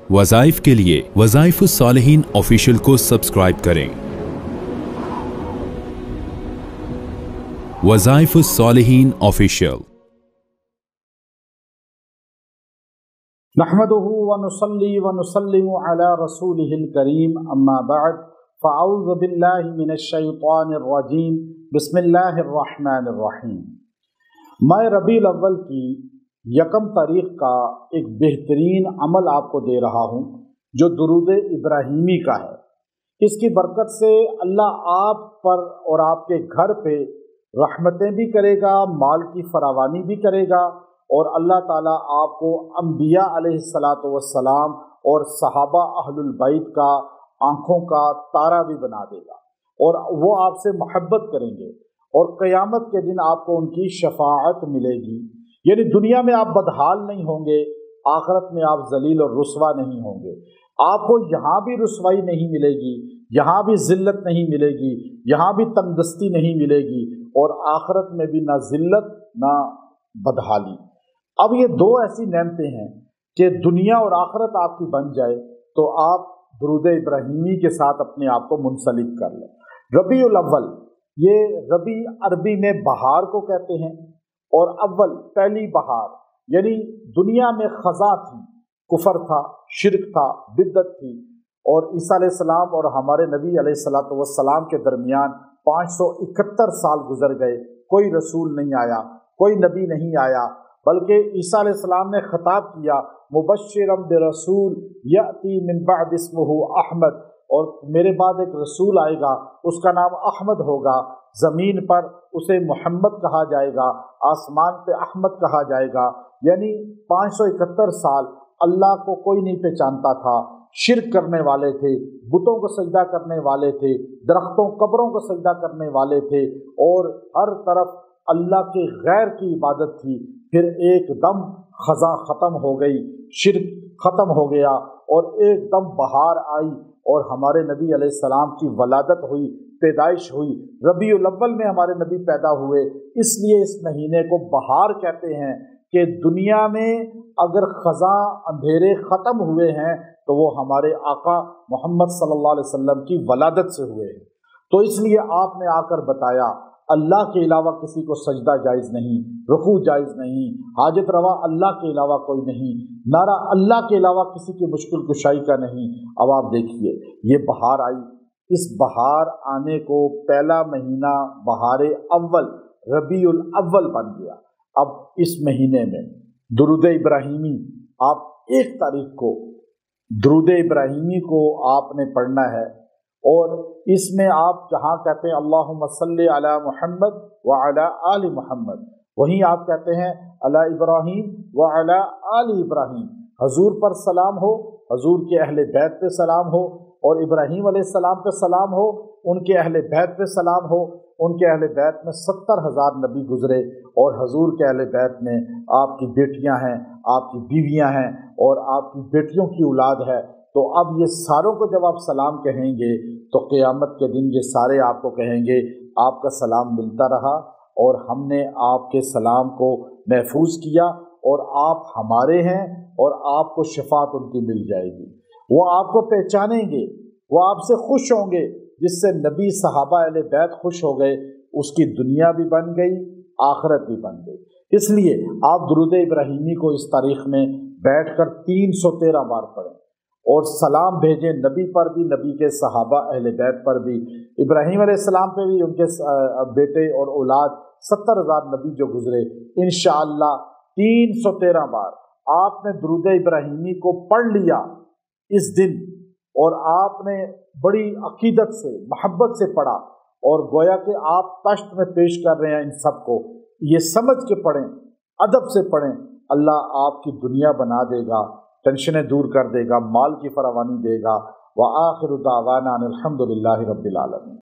वज़ाइफ के लिए वज़ाइफुस्सालिहीन ऑफिशियल को सब्सक्राइब करें। वज़ाइफुस्सालिहीन ऑफिशियल। नहमदुहु व नुसल्ली व नुसल्लिमु अला रसूलिहिल करीम, अम्मा बअद, फ़अऊज़ु बिल्लाहि मिनश शैतानिर रजीम, बिस्मिल्लाहिर रहमानिर रहीम। मैं रबीउल अव्वल की यकम तारीख़ का एक बेहतरीन अमल आपको दे रहा हूँ जो दुरूद इब्राहीमी का है। इसकी बरकत से अल्लाह आप पर और आपके घर पे रहमतें भी करेगा, माल की फरावानी भी करेगा, और अल्लाह ताला आपको अंबिया अलैहिस्सलातु वस्सलाम और सहाबा अहलुल बैत का आँखों का तारा भी बना देगा, और वो आपसे मोहब्बत करेंगे, और क़यामत के दिन आपको उनकी शफाअत मिलेगी। यानी दुनिया में आप बदहाल नहीं होंगे, आखिरत में आप जलील और रुसवा नहीं होंगे। आपको यहाँ भी रुसवाई नहीं मिलेगी, यहाँ भी ज़िल्लत नहीं मिलेगी, यहाँ भी तंगदस्ती नहीं मिलेगी, और आखिरत में भी ना ज़िल्लत ना बदहाली। अब ये दो ऐसी नेमतें हैं कि दुनिया और आखिरत आपकी बन जाए तो आप दुरूद इब्राहीमी के साथ अपने आप को मुंसलिक कर लें। रबीउल अव्वल, ये रबी अरबी में बहार को कहते हैं, और अव्वल पहली बहार, यानी दुनिया में ख़ज़ा थी, कुफर था, शिरक था, बिद्दत थी, और ईसा अलैहिस्सलाम और हमारे नबी अलैहिस्सलातु वस्सलाम के दरमियान 571 साल गुजर गए। कोई रसूल नहीं आया, कोई नबी नहीं आया, बल्कि ईसा अलैहिस्सलाम ने खिताब किया, मुबश्शिरम बिरसूल याती मिन बाद इस्मुहु अहमद, और मेरे बाद एक रसूल आएगा, उसका नाम अहमद होगा। ज़मीन पर उसे मोहम्मद कहा जाएगा, आसमान पे अहमद कहा जाएगा। यानी 571 साल अल्लाह को कोई नहीं पहचानता था, शिर्क करने वाले थे, बुतों को सजदा करने वाले थे, दरख्तों कब्रों को सजदा करने वाले थे, और हर तरफ अल्लाह के गैर की इबादत थी। फिर एकदम ख़ज़ा ख़त्म हो गई, शिर्क ख़त्म हो गया, और एकदम बहार आई, और हमारे नबी अलैहिस्सलाम की वलादत हुई, पैदाइश हुई। रबीउल अव्वल में हमारे नबी पैदा हुए, इसलिए इस महीने को बहार कहते हैं कि दुनिया में अगर ख़ज़ा अंधेरे ख़त्म हुए हैं तो वो हमारे आका मोहम्मद सल्लल्लाहु अलैहि वसल्लम की वलादत से हुए हैं। तो इसलिए आपने आकर बताया अल्लाह के अलावा किसी को सजदा जायज़ नहीं, रुकू जायज़ नहीं, हाजत रवा अल्लाह के अलावा कोई नहीं, नारा अल्लाह के अलावा किसी की मुश्किल कुशाई का नहीं। अब आप देखिए ये बहार आई, इस बहार आने को पहला महीना बहार अव्वल रबीउल अव्वल बन गया। अब इस महीने में दुरूद इब्राहीमी, आप 1 तारीख को दुरूद इब्राहीमी को आपने पढ़ना है, और इसमें आप जहाँ कहते हैं अल्लाहुम्मा सल्ली अला मुहम्मद व अला आलि मुहम्मद, वहीं आप कहते हैं अला इब्राहीम व अला आलि इब्राहीम। हजूर पर सलाम हो, हजूर के अहले बैत पे सलाम हो, और इब्राहीम अलैहिस्सलाम पे सलाम हो, उनके अहले बैत पे सलाम हो। उनके अहले बैत में 70,000 नबी गुजरे, और हजूर के अहले बैत में आपकी बेटियां हैं, आपकी बीवियां हैं, और आपकी बेटियों की औलाद है। तो अब ये सारों को जब आप सलाम कहेंगे तो क़यामत के दिन ये सारे आपको कहेंगे आपका सलाम मिलता रहा, और हमने आपके सलाम को महफूज किया, और आप हमारे हैं, और आपको शफाअत उनकी मिल जाएगी। वो आपको पहचानेंगे, वो आपसे खुश होंगे, जिससे नबी सहाबा अहले बैत खुश हो गए, उसकी दुनिया भी बन गई, आखिरत भी बन गई। इसलिए आप दुरूद इब्राहीमी को इस तारीख़ में बैठकर 313 बार पढ़ें, और सलाम भेजें नबी पर भी, नबी के सहाबा अहले बैत पर भी, इब्राहीम अलैहिस्सलाम पे भी, उनके बेटे और औलाद 70,000 नबी जो गुजरे। इंशाअल्लाह 313 बार आपने दुरूद इब्राहीमी को पढ़ लिया इस दिन, और आपने बड़ी अकीदत से, मोहब्बत से पढ़ा, और गोया कि आप तश्त में पेश कर रहे हैं इन सब को, ये समझ के पढ़ें, अदब से पढ़ें। अल्लाह आपकी दुनिया बना देगा, टेंशनें दूर कर देगा, माल की फरावानी देगा। व आखिरु दावाना अनिल हम्दुलिल्लाहि रब्बिल आलमीन।